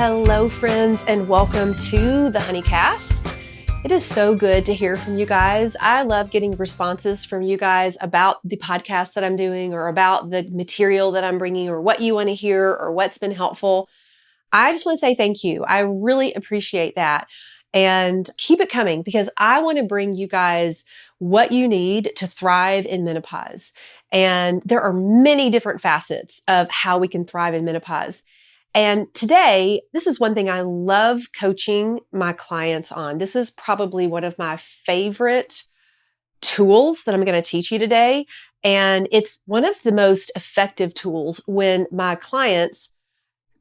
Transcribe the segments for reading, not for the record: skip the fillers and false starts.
Hello, friends, and welcome to the Honeycast. It is so good to hear from you guys. I love getting responses from you guys about the podcast that I'm doing or about the material that I'm bringing or what you want to hear or what's been helpful. I just want to say thank you. I really appreciate that. And keep it coming because I want to bring you guys what you need to thrive in menopause. And there are many different facets of how we can thrive in menopause. And today, this is one thing I love coaching my clients on. This is probably one of my favorite tools that I'm going to teach you today. And it's one of the most effective tools when my clients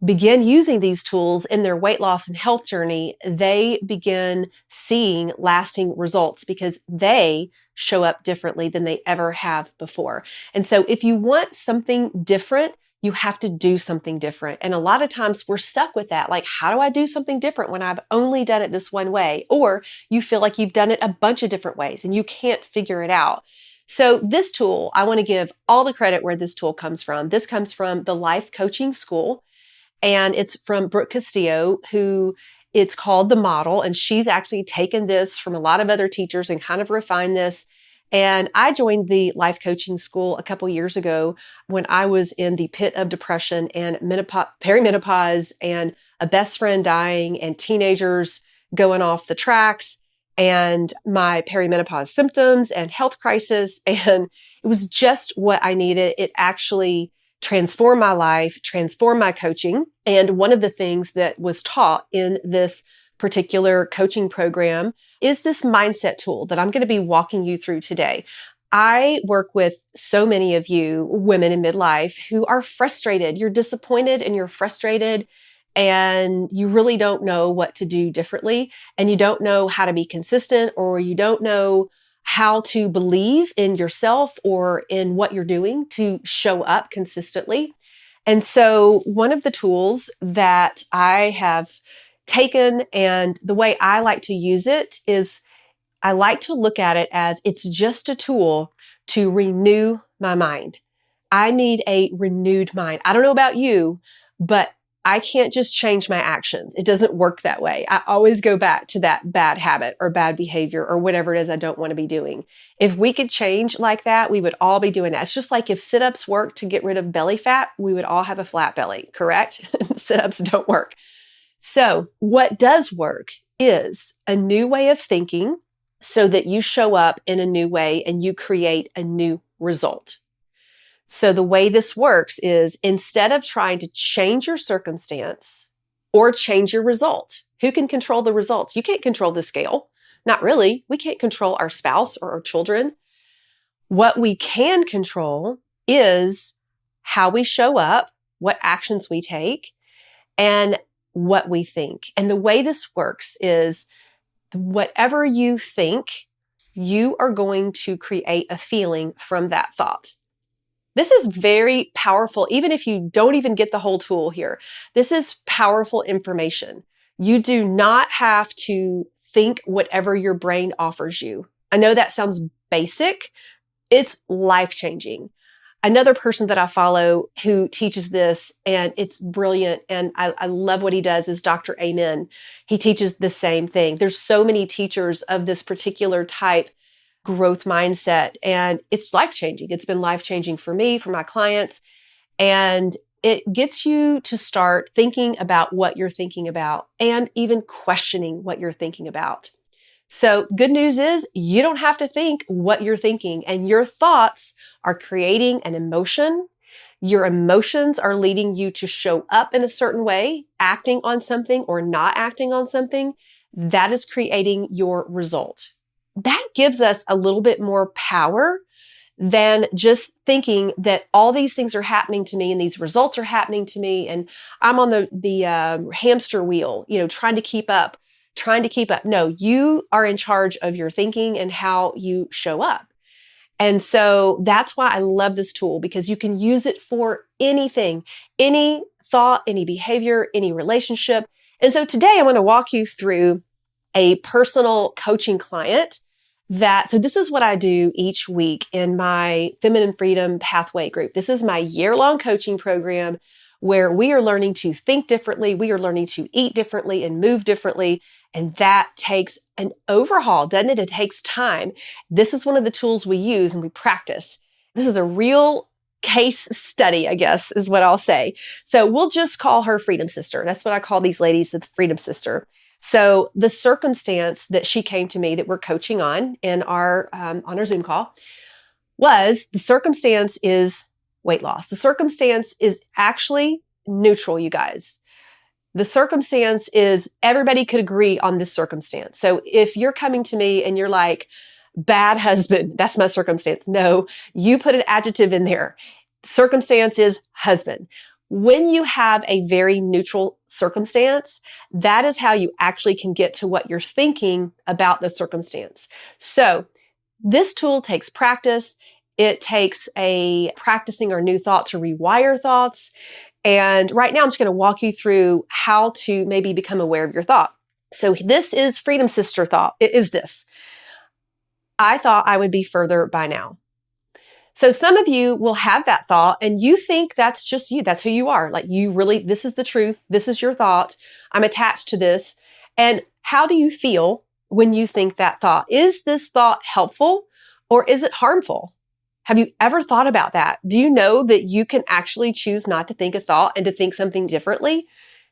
begin using these tools in their weight loss and health journey. They begin seeing lasting results because they show up differently than they ever have before. And so if you want something different, you have to do something different. And a lot of times we're stuck with that. Like, how do I do something different when I've only done it this one way? Or you feel like you've done it a bunch of different ways and you can't figure it out. So this tool, I want to give all the credit where this tool comes from. This comes from the Life Coaching School, and it's from Brooke Castillo, who it's called The Model. And she's actually taken this from a lot of other teachers and kind of refined this. And I joined the Life Coaching School a couple years ago when I was in the pit of depression and perimenopause and a best friend dying and teenagers going off the tracks and my perimenopause symptoms and health crisis. And it was just what I needed. It actually transformed my life, transformed my coaching. And one of the things that was taught in this particular coaching program is this mindset tool that I'm going to be walking you through today. I work with so many of you women in midlife who are frustrated. You're disappointed and you're frustrated and you really don't know what to do differently. And you don't know how to be consistent, or you don't know how to believe in yourself or in what you're doing to show up consistently. And so one of the tools that I have taken, and the way I like to use it is I like to look at it as it's just a tool to renew my mind. I need a renewed mind. I don't know about you, but I can't just change my actions. It doesn't work that way. I always go back to that bad habit or bad behavior or whatever it is I don't want to be doing. If we could change like that, we would all be doing that. It's just like if sit-ups work to get rid of belly fat, we would all have a flat belly, correct? Sit-ups don't work. So what does work is a new way of thinking so that you show up in a new way and you create a new result. So the way this works is instead of trying to change your circumstance or change your result, who can control the results? You can't control the scale. Not really. We can't control our spouse or our children. What we can control is how we show up, what actions we take, and what we think. And the way this works is whatever you think, you are going to create a feeling from that thought. This is very powerful, even if you don't even get the whole tool here. This is powerful information. You do not have to think whatever your brain offers you. I know that sounds basic. It's life-changing. Another person that I follow who teaches this, and it's brilliant, and I love what he does, is Dr. Amen. He teaches the same thing. There's so many teachers of this particular type growth mindset, and it's life-changing. It's been life-changing for me, for my clients, and it gets you to start thinking about what you're thinking about and even questioning what you're thinking about. So good news is you don't have to think what you're thinking, and your thoughts are creating an emotion. Your emotions are leading you to show up in a certain way, acting on something or not acting on something. That is creating your result. That gives us a little bit more power than just thinking that all these things are happening to me and these results are happening to me and I'm on the hamster wheel, trying to keep up. No, you are in charge of your thinking and how you show up. And so that's why I love this tool, because you can use it for anything, any thought, any behavior, any relationship. And so today I want to walk you through a personal coaching client so this is what I do each week in my Feminine Freedom Pathway group. This is my year-long coaching program where we are learning to think differently, we are learning to eat differently and move differently. And that takes an overhaul, doesn't it? It takes time. This is one of the tools we use and we practice. This is a real case study, I guess, is what I'll say. So we'll just call her Freedom Sister. That's what I call these ladies, the Freedom Sister. So the circumstance that she came to me that we're coaching on in on our Zoom call was the circumstance is weight loss. The circumstance is actually neutral, you guys. The circumstance is everybody could agree on this circumstance. So if you're coming to me and you're like, bad husband, that's my circumstance. No, you put an adjective in there. Circumstance is husband. When you have a very neutral circumstance, that is how you actually can get to what you're thinking about the circumstance. So this tool takes practice. It takes a practicing our new thought to rewire thoughts. And right now I'm just going to walk you through how to maybe become aware of your thought. So this is Freedom Sister thought. It is this. I thought I would be further by now. So some of you will have that thought and you think that's just you. That's who you are. Like you really, this is the truth. This is your thought. I'm attached to this. And how do you feel when you think that thought? Is this thought helpful or is it harmful? Have you ever thought about that? Do you know that you can actually choose not to think a thought and to think something differently?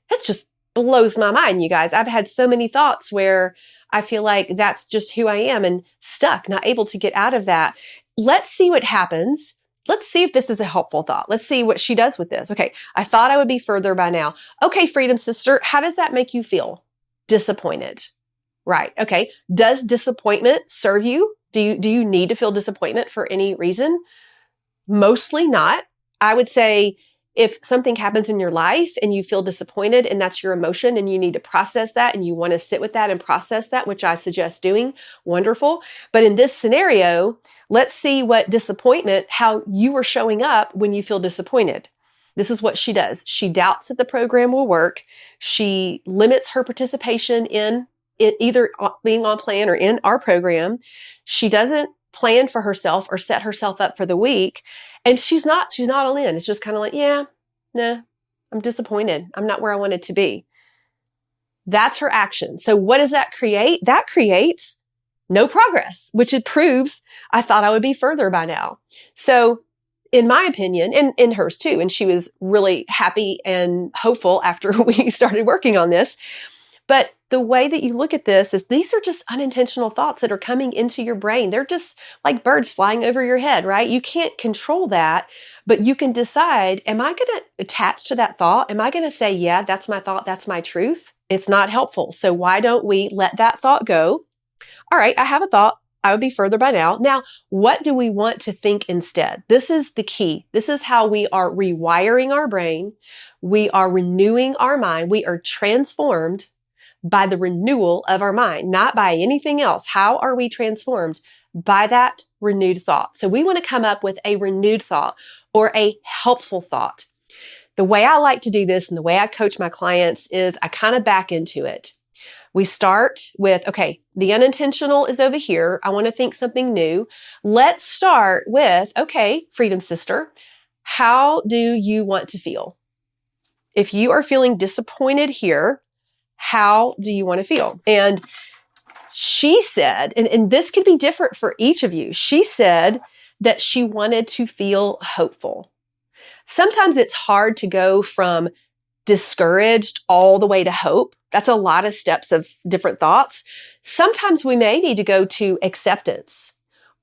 That just blows my mind, you guys. I've had so many thoughts where I feel like that's just who I am and stuck, not able to get out of that. Let's see what happens. Let's see if this is a helpful thought. Let's see what she does with this. Okay, I thought I would be further by now. Okay, Freedom Sister, how does that make you feel? Disappointed. Right, okay. Does disappointment serve you? Do you need to feel disappointment for any reason? Mostly not. I would say if something happens in your life and you feel disappointed and that's your emotion and you need to process that and you want to sit with that and process that, which I suggest doing, wonderful. But in this scenario, let's see what disappointment, how you are showing up when you feel disappointed. This is what she does. She doubts that the program will work. She limits her participation in either being on plan or in our program. She doesn't plan for herself or set herself up for the week. And she's not all in. It's just kind of like, yeah, nah, I'm disappointed. I'm not where I wanted to be. That's her action. So what does that create? That creates no progress, which it proves I thought I would be further by now. So in my opinion, and in hers too, and she was really happy and hopeful after we started working on this. But the way that you look at this is these are just unintentional thoughts that are coming into your brain. They're just like birds flying over your head, right? You can't control that, but you can decide, am I going to attach to that thought? Am I going to say, yeah, that's my thought, that's my truth? It's not helpful. So why don't we let that thought go? All right, I have a thought. I would be further by now. Now, what do we want to think instead? This is the key. This is how we are rewiring our brain. We are renewing our mind. We are transformed by the renewal of our mind, not by anything else. How are we transformed? By that renewed thought. So we want to come up with a renewed thought or a helpful thought. The way I like to do this and the way I coach my clients is I kind of back into it. We start with, okay, the unintentional is over here. I want to think something new. Let's start with, okay, Freedom Sister, how do you want to feel? If you are feeling disappointed here, how do you want to feel? And she said, and this could be different for each of you. She said that she wanted to feel hopeful. Sometimes it's hard to go from discouraged all the way to hope. That's a lot of steps of different thoughts. Sometimes we may need to go to acceptance,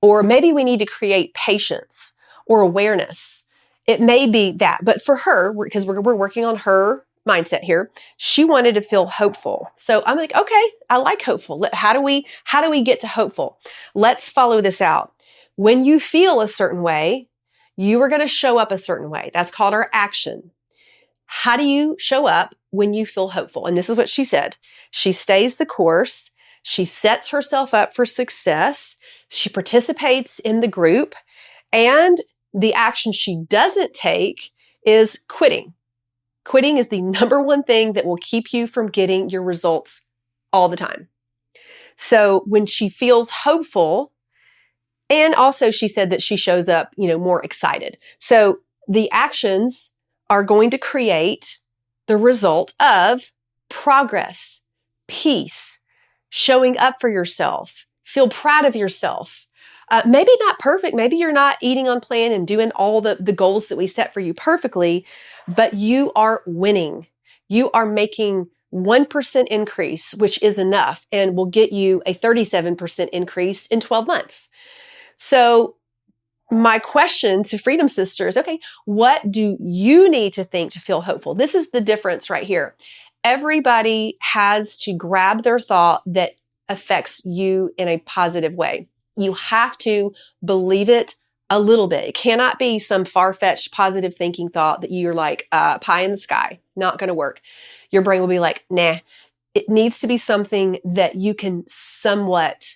or maybe we need to create patience or awareness. It may be that, but for her, because we're working on her mindset here, she wanted to feel hopeful. So I'm like, okay, I like hopeful. How do we get to hopeful? Let's follow this out. When you feel a certain way, you are going to show up a certain way. That's called our action. How do you show up when you feel hopeful? And this is what she said. She stays the course. She sets herself up for success. She participates in the group. And the action she doesn't take is quitting. Quitting is the number one thing that will keep you from getting your results all the time. So when she feels hopeful, and also she said that she shows up, more excited. So the actions are going to create the result of progress, peace, showing up for yourself, feel proud of yourself. Maybe not perfect. Maybe you're not eating on plan and doing all the goals that we set for you perfectly, but you are winning. You are making 1% increase, which is enough and will get you a 37% increase in 12 months. So my question to Freedom Sister is, okay, what do you need to think to feel hopeful? This is the difference right here. Everybody has to grab their thought that affects you in a positive way. You have to believe it a little bit. It cannot be some far-fetched positive thinking thought that you're like pie in the sky. Not going to work. Your brain will be like, nah. It needs to be something that you can somewhat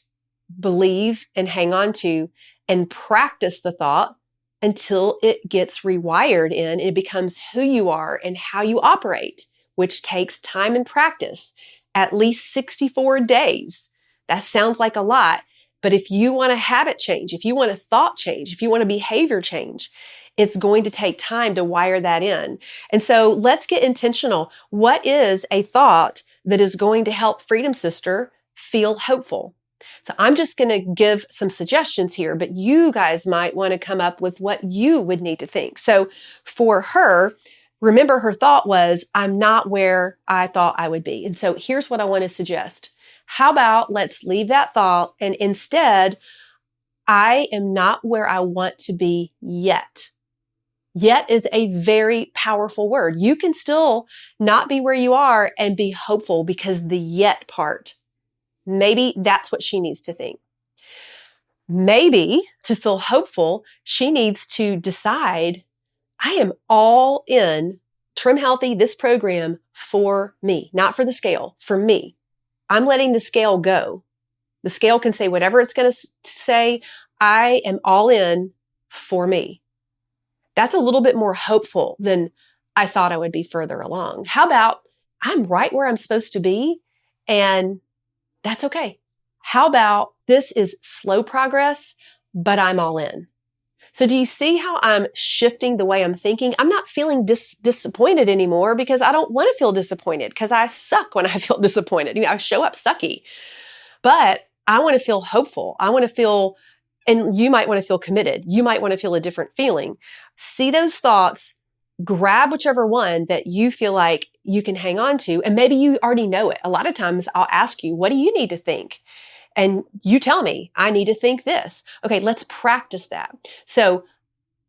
believe and hang on to and practice the thought until it gets rewired in and it becomes who you are and how you operate, which takes time and practice, at least 64 days. That sounds like a lot, but if you want a habit change, if you want a thought change, if you want a behavior change, it's going to take time to wire that in. And so let's get intentional. What is a thought that is going to help Freedom Sister feel hopeful? So I'm just going to give some suggestions here, but you guys might want to come up with what you would need to think. So for her, remember her thought was, I'm not where I thought I would be. And so here's what I want to suggest. How about let's leave that thought and instead, I am not where I want to be yet. Yet is a very powerful word. You can still not be where you are and be hopeful because the yet part. Maybe that's what she needs to think. Maybe to feel hopeful, she needs to decide, I am all in Trim Healthy, this program for me, not for the scale, for me. I'm letting the scale go. The scale can say whatever it's going to say. I am all in for me. That's a little bit more hopeful than I thought I would be further along. How about I'm right where I'm supposed to be and that's okay. How about this is slow progress, but I'm all in. So do you see how I'm shifting the way I'm thinking? I'm not feeling disappointed anymore because I don't want to feel disappointed because I suck when I feel disappointed. I show up sucky, but I want to feel hopeful. I want to feel, and you might want to feel committed. You might want to feel a different feeling. See those thoughts, grab whichever one that you feel like you can hang on to, and maybe you already know it. A lot of times I'll ask you, what do you need to think? And you tell me, I need to think this. Okay, let's practice that. So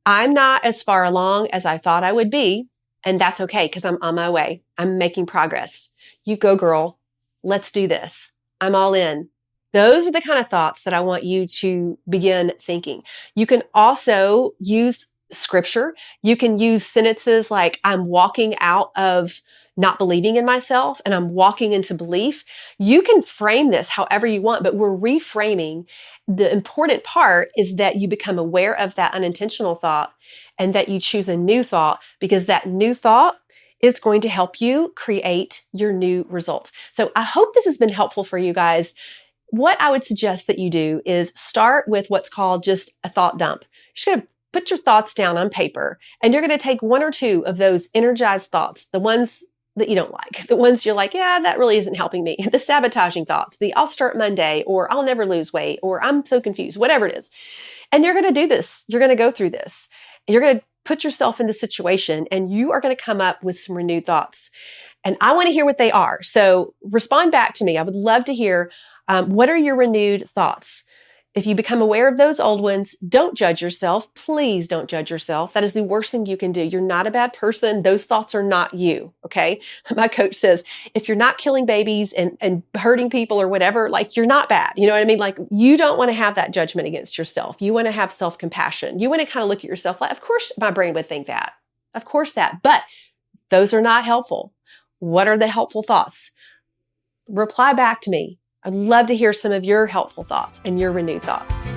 I'm not as far along as I thought I would be, and that's okay because I'm on my way. I'm making progress. You go, girl. Let's do this. I'm all in. Those are the kind of thoughts that I want you to begin thinking. You can also use scripture. You can use sentences like, I'm walking out of not believing in myself and I'm walking into belief. You can frame this however you want, but we're reframing. The important part is that you become aware of that unintentional thought and that you choose a new thought because that new thought is going to help you create your new results. So I hope this has been helpful for you guys. What I would suggest that you do is start with what's called just a thought dump. You're just going to put your thoughts down on paper and you're going to take one or two of those energized thoughts, the ones that you don't like, the ones you're like, yeah, that really isn't helping me. The sabotaging thoughts, the I'll start Monday or I'll never lose weight or I'm so confused, whatever it is. And you're going to do this. You're going to go through this. And you're going to put yourself in the situation and you are going to come up with some renewed thoughts. And I want to hear what they are. So respond back to me. I would love to hear what are your renewed thoughts? If you become aware of those old ones, don't judge yourself. Please don't judge yourself. That is the worst thing you can do. You're not a bad person. Those thoughts are not you, okay? My coach says, if you're not killing babies and hurting people or whatever, like you're not bad. You know what I mean? Like you don't want to have that judgment against yourself. You want to have self-compassion. You want to kind of look at yourself like, of course my brain would think that. Of course that. But those are not helpful. What are the helpful thoughts? Reply back to me. I'd love to hear some of your helpful thoughts and your renewed thoughts.